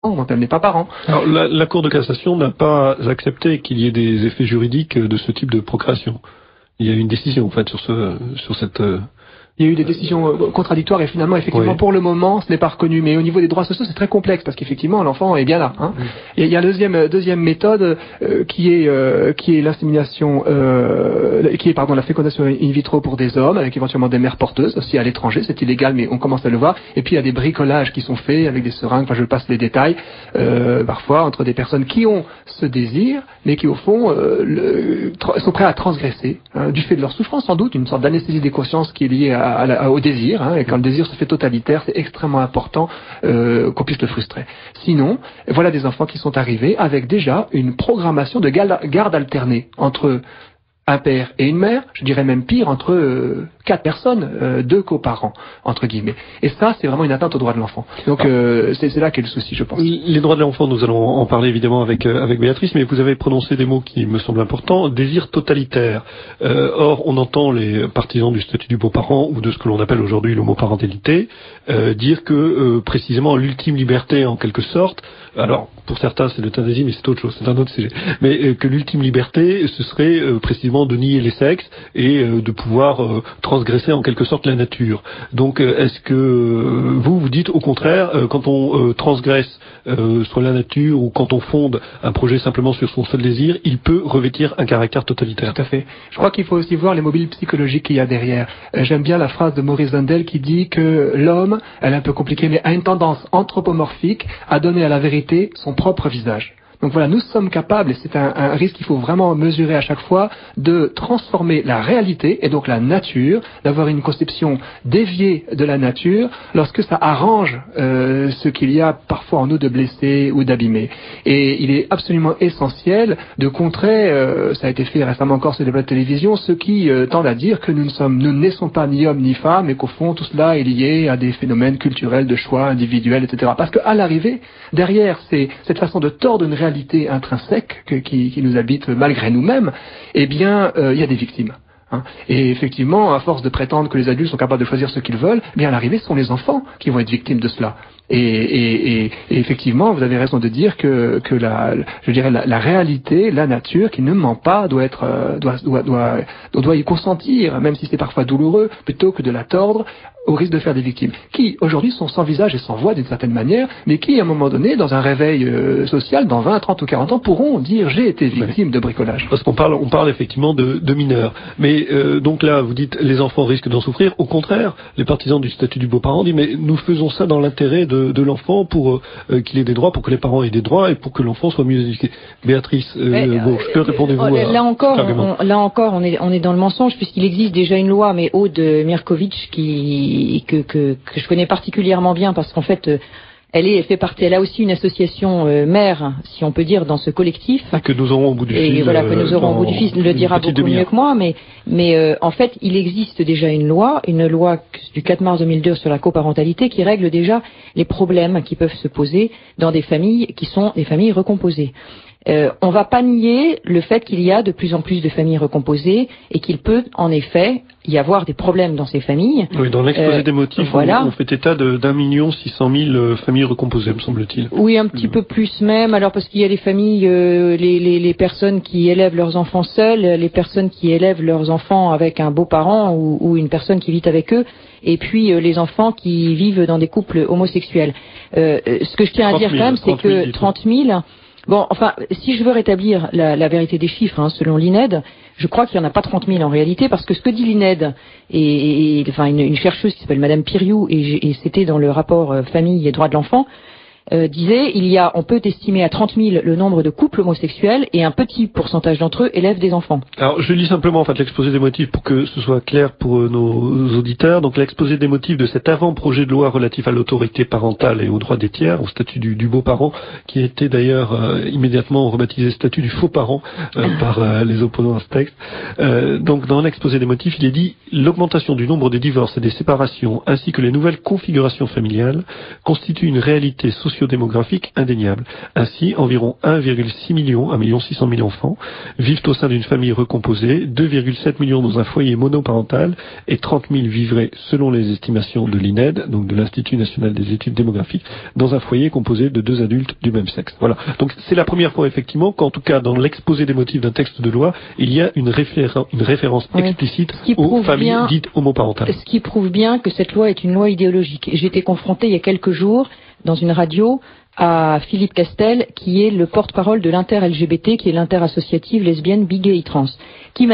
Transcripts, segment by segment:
dont elle n'est pas parent. Alors, la Cour de cassation n'a pas accepté qu'il y ait des effets juridiques de ce type de procréation. Il y a eu une décision, en fait, sur cette... Il y a eu des décisions contradictoires et finalement, effectivement, pour le moment, ce n'est pas reconnu. Mais au niveau des droits sociaux, c'est très complexe parce qu'effectivement, l'enfant est bien là. Hein. Et il y a la deuxième méthode qui est l'insémination, la fécondation in vitro pour des hommes avec éventuellement des mères porteuses aussi à l'étranger. C'est illégal, mais on commence à le voir. Et puis il y a des bricolages qui sont faits avec des seringues. Enfin, je passe les détails. Parfois entre des personnes qui ont ce désir, mais qui au fond sont prêts à transgresser du fait de leur souffrance, sans doute, une sorte d'anesthésie des consciences qui est liée au désir, hein, et quand le désir se fait totalitaire, c'est extrêmement important qu'on puisse le frustrer. Sinon, voilà des enfants qui sont arrivés avec déjà une programmation de garde alternée entre un père et une mère, je dirais même pire, entre 4 personnes, 2 coparents, entre guillemets. Et ça, c'est vraiment une atteinte aux droits de l'enfant. Donc c'est là qu'est le souci, je pense. Les droits de l'enfant, nous allons en parler évidemment avec Béatrice, mais vous avez prononcé des mots qui me semblent importants. Désir totalitaire. Or, on entend les partisans du statut du beau-parent, ou de ce que l'on appelle aujourd'hui l'homoparentalité, dire que précisément l'ultime liberté, en quelque sorte, alors pour certains c'est l'euthanasie, mais c'est autre chose, c'est un autre sujet, mais que l'ultime liberté, ce serait précisément de nier les sexes et de pouvoir transgresser en quelque sorte la nature. Donc est-ce que vous dites au contraire, quand on transgresse sur la nature ou quand on fonde un projet simplement sur son seul désir, il peut revêtir un caractère totalitaire? Tout à fait. Je crois qu'il faut aussi voir les mobiles psychologiques qu'il y a derrière. J'aime bien la phrase de Maurice Zundel qui dit que l'homme, elle est un peu compliquée, mais a une tendance anthropomorphique à donner à la vérité son propre visage. Donc voilà, nous sommes capables, et c'est un risque qu'il faut vraiment mesurer à chaque fois, de transformer la réalité, et donc la nature, d'avoir une conception déviée de la nature, lorsque ça arrange ce qu'il y a parfois en nous de blessés ou d'abîmés. Et il est absolument essentiel de contrer, ça a été fait récemment encore sur les plateaux de télévision, ceux qui tendent à dire que nous ne naissons pas ni hommes ni femmes, et qu'au fond tout cela est lié à des phénomènes culturels de choix individuels, etc. Parce qu'à l'arrivée, derrière cette façon de tordre une réalité intrinsèque qui nous habite malgré nous-mêmes, eh bien, il y a des victimes. Hein. Et effectivement, à force de prétendre que les adultes sont capables de choisir ce qu'ils veulent, eh bien à l'arrivée, ce sont les enfants qui vont être victimes de cela. Et effectivement, vous avez raison de dire que la réalité, la nature, qui ne ment pas, doit y consentir, même si c'est parfois douloureux, plutôt que de la tordre au risque de faire des victimes, qui aujourd'hui sont sans visage et sans voix d'une certaine manière, mais qui à un moment donné, dans un réveil social, dans 20, 30 ou 40 ans, pourront dire j'ai été victime de bricolage. Parce qu'on parle effectivement de mineurs. Mais donc là, vous dites les enfants risquent d'en souffrir. Au contraire, les partisans du statut du beau-parent disent mais nous faisons ça dans l'intérêt de l'enfant pour qu'il ait des droits, pour que les parents aient des droits et pour que l'enfant soit mieux éduqué. Béatrice, que répondez-vous là encore, on est dans le mensonge puisqu'il existe déjà une loi, mais Aude Mirkovic que je connais particulièrement bien parce qu'en fait elle fait partie, elle a aussi une association mère, si on peut dire, dans ce collectif. Que nous aurons au bout du fil. Et voilà, que nous aurons au bout du fil, le dira beaucoup mieux que moi, mais en fait, il existe déjà une loi du 4 mars 2002 sur la coparentalité qui règle déjà les problèmes qui peuvent se poser dans des familles qui sont des familles recomposées. On va pas nier le fait qu'il y a de plus en plus de familles recomposées et qu'il peut en effet y avoir des problèmes dans ces familles. Oui, dans l'exposé des motifs, voilà. On fait état d'1 600 000 familles recomposées, me semble-t-il. Oui, un petit peu plus même. Alors parce qu'il y a les familles, les personnes qui élèvent leurs enfants seuls, les personnes qui élèvent leurs enfants avec un beau-parent ou une personne qui vit avec eux, et puis les enfants qui vivent dans des couples homosexuels. Ce que je tiens à dire quand même, c'est que 30 000... Bon, enfin, si je veux rétablir la vérité des chiffres, selon l'INED, je crois qu'il n'y en a pas 30 000 en réalité, parce que ce que dit l'INED, et une chercheuse qui s'appelle Madame Piriou, et c'était dans le rapport Famille et droits de l'enfant, disait, on peut estimer à 30 000 le nombre de couples homosexuels et un petit pourcentage d'entre eux élèvent des enfants. Alors, je lis simplement, en fait, l'exposé des motifs pour que ce soit clair pour nos auditeurs. Donc, l'exposé des motifs de cet avant-projet de loi relatif à l'autorité parentale et aux droits des tiers, au statut du beau-parent, qui a été d'ailleurs immédiatement rebaptisé statut du faux-parent par les opposants à ce texte. Donc, dans l'exposé des motifs, il est dit « L'augmentation du nombre des divorces et des séparations, ainsi que les nouvelles configurations familiales, constituent une réalité sociale socio-démographique indéniable. Ainsi, environ 1,6 million, 1,6 million d'enfants vivent au sein d'une famille recomposée, 2,7 millions dans un foyer monoparental et 30 000 vivraient, selon les estimations de l'INED, donc de l'Institut national des études démographiques, dans un foyer composé de 2 adultes du même sexe. Voilà. Donc c'est la première fois effectivement qu'en tout cas dans l'exposé des motifs d'un texte de loi, il y a une référence explicite aux familles dites homoparentales. Ce qui prouve bien que cette loi est une loi idéologique. J'ai été confrontée il y a quelques jours dans une radio à Philippe Castel, qui est le porte-parole de l'inter-LGBT, qui est l'inter-associative lesbienne, bi, gay et trans, qui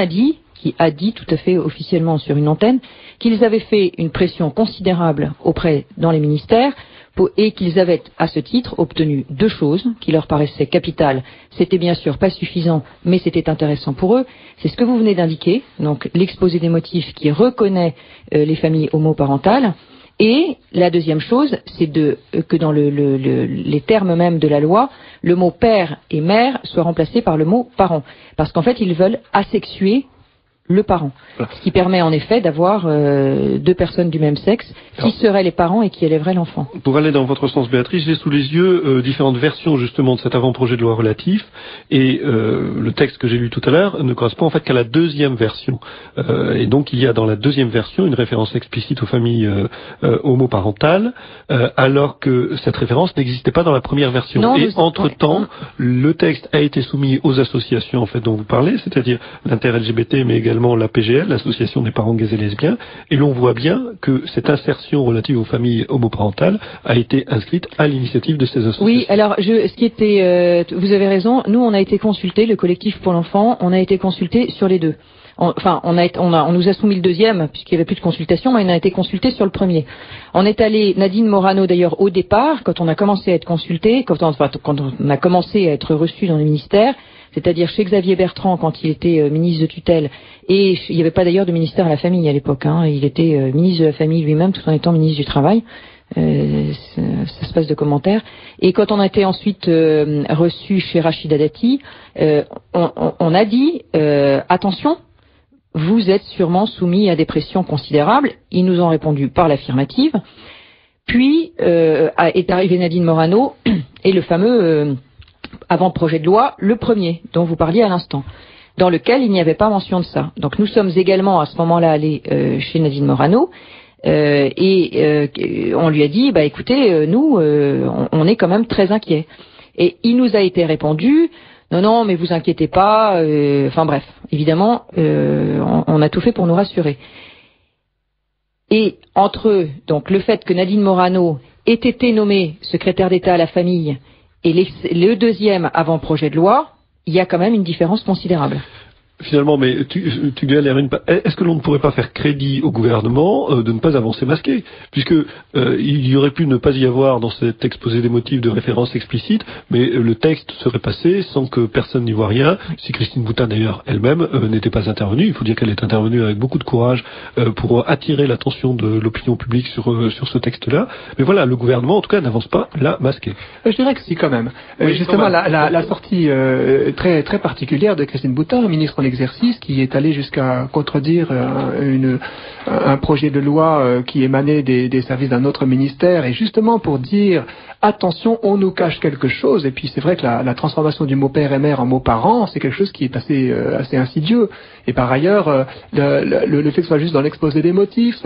a dit tout à fait officiellement sur une antenne qu'ils avaient fait une pression considérable dans les ministères et qu'ils avaient à ce titre obtenu 2 choses qui leur paraissaient capitales. C'était bien sûr pas suffisant, mais c'était intéressant pour eux. C'est ce que vous venez d'indiquer, donc l'exposé des motifs qui reconnaît les familles homoparentales. Et la deuxième chose, c'est que dans les termes même de la loi, le mot père et mère soit remplacé par le mot parent. Parce qu'en fait, ils veulent asexuer le parent. Voilà. Ce qui permet en effet d'avoir 2 personnes du même sexe qui seraient les parents et qui élèveraient l'enfant. Pour aller dans votre sens, Béatrice, j'ai sous les yeux différentes versions justement de cet avant-projet de loi relatif, et le texte que j'ai lu tout à l'heure ne correspond en fait qu'à la deuxième version. Et donc il y a dans la deuxième version une référence explicite aux familles homoparentales, alors que cette référence n'existait pas dans la première version. Non, et entre-temps, le texte a été soumis aux associations en fait dont vous parlez, c'est-à-dire l'inter-LGBT, mais également la PGL, l'association des parents gays et lesbiens, et l'on voit bien que cette insertion relative aux familles homoparentales a été inscrite à l'initiative de ces associations. Oui, alors vous avez raison, nous on a été consultés, le collectif pour l'enfant, on a été consultés sur les 2. On nous a soumis le deuxième, puisqu'il n'y avait plus de consultation, mais on a été consulté sur le premier. On est allé, Nadine Morano d'ailleurs, au départ, quand on a commencé à être consulté, quand on a commencé à être reçu dans le ministère, c'est-à-dire chez Xavier Bertrand quand il était ministre de tutelle, et il n'y avait pas d'ailleurs de ministère à la famille à l'époque, il était ministre de la famille lui-même tout en étant ministre du travail. Ça se passe de commentaires. Et quand on a été ensuite reçu chez Rachida Dati, on a dit attention, vous êtes sûrement soumis à des pressions considérables. Ils nous ont répondu par l'affirmative. Puis est arrivée Nadine Morano et le fameux avant-projet de loi, le premier dont vous parliez à l'instant, dans lequel il n'y avait pas mention de ça. Donc nous sommes également à ce moment-là allés chez Nadine Morano et on lui a dit écoutez, nous on est quand même très inquiets. Et il nous a été répondu non mais vous inquiétez pas, enfin bref, évidemment on a tout fait pour nous rassurer. Et entre donc le fait que Nadine Morano ait été nommée secrétaire d'État à la famille et le deuxième avant-projet de loi, il y a quand même une différence considérable. Finalement, mais tu galères une. Est-ce que l'on ne pourrait pas faire crédit au gouvernement de ne pas avancer masqué, puisque il y aurait pu ne pas y avoir dans cet exposé des motifs de référence explicite, mais le texte serait passé sans que personne n'y voit rien. Si Christine Boutin d'ailleurs elle-même n'était pas intervenue, il faut dire qu'elle est intervenue avec beaucoup de courage pour attirer l'attention de l'opinion publique sur ce texte-là. Mais voilà, le gouvernement en tout cas n'avance pas là masqué. Je dirais que si quand même. Oui, justement, la sortie très très particulière de Christine Boutin, ministre en exercice, qui est allé jusqu'à contredire un projet de loi qui émanait des services d'un autre ministère, et justement pour dire attention, on nous cache quelque chose. Et puis c'est vrai que la transformation du mot père et mère en mot parent, c'est quelque chose qui est assez insidieux. Et par ailleurs, le fait que ce soit juste dans l'exposé des motifs,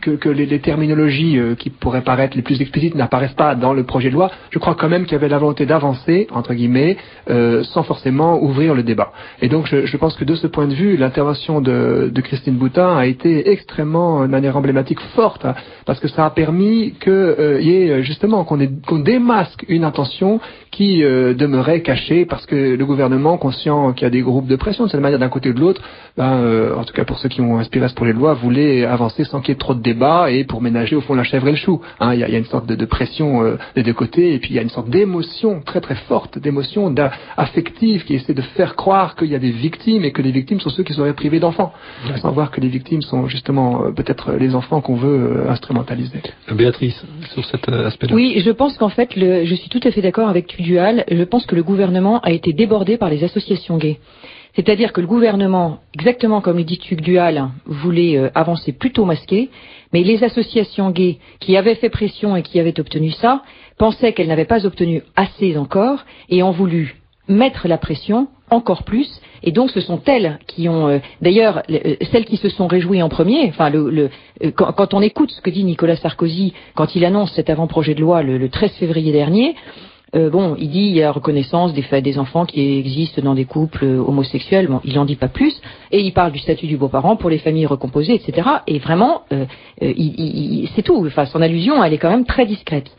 que les terminologies qui pourraient paraître les plus explicites n'apparaissent pas dans le projet de loi, je crois quand même qu'il y avait la volonté d'avancer, entre guillemets, sans forcément ouvrir le débat. Et donc je pense que de ce point de vue, l'intervention de Christine Boutin a été extrêmement, de manière emblématique, forte, parce que ça a permis qu'il y ait justement qu'on démasque une intention qui demeurait cachée, parce que le gouvernement, conscient qu'il y a des groupes de pression de cette manière d'un côté ou de l'autre, en tout cas pour ceux qui ont inspiré ce projet de loi, voulait avancer sans qu'il y ait trop de débats et pour ménager au fond la chèvre et le chou. Il y a une sorte de pression des deux côtés, et puis il y a une sorte d'émotion très très forte, d'émotion affective qui essaie de faire croire qu'il y a des victimes et que les victimes sont ceux qui seraient privés d'enfants, sans voir que les victimes sont justement peut-être les enfants qu'on veut instrumentaliser. Béatrice, sur cet aspect-là. Oui, je pense qu'en fait, je suis tout à fait d'accord avec Tudual. Je pense que le gouvernement a été débordé par les associations gays. C'est-à-dire que le gouvernement, exactement comme le dit Tudual, voulait avancer plutôt masqué, mais les associations gays qui avaient fait pression et qui avaient obtenu ça, pensaient qu'elles n'avaient pas obtenu assez encore et ont voulu mettre la pression encore plus, et donc ce sont elles qui ont, d'ailleurs, celles qui se sont réjouies en premier, enfin, quand on écoute ce que dit Nicolas Sarkozy quand il annonce cet avant-projet de loi le 13 février dernier, il dit il y a reconnaissance des enfants qui existent dans des couples homosexuels, bon, il n'en dit pas plus, et il parle du statut du beau-parent pour les familles recomposées, etc. Et vraiment, c'est tout, enfin, son allusion, elle est quand même très discrète.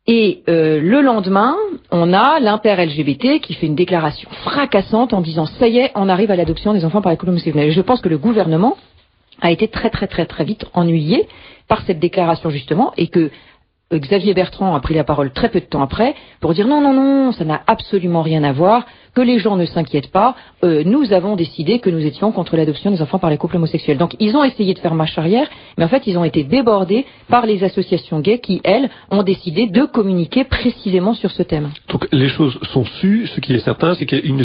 Et le lendemain, on a l'inter-LGBT qui fait une déclaration fracassante en disant ça y est, on arrive à l'adoption des enfants par les couples homosexuels. Je pense que le gouvernement a été très vite ennuyé par cette déclaration justement, et que Xavier Bertrand a pris la parole très peu de temps après pour dire non, ça n'a absolument rien à voir, que les gens ne s'inquiètent pas, nous avons décidé que nous étions contre l'adoption des enfants par les couples homosexuels. Donc ils ont essayé de faire marche arrière, mais en fait ils ont été débordés par les associations gays qui, elles, ont décidé de communiquer précisément sur ce thème. Donc les choses sont sues, ce qui est certain, c'est qu'il y a une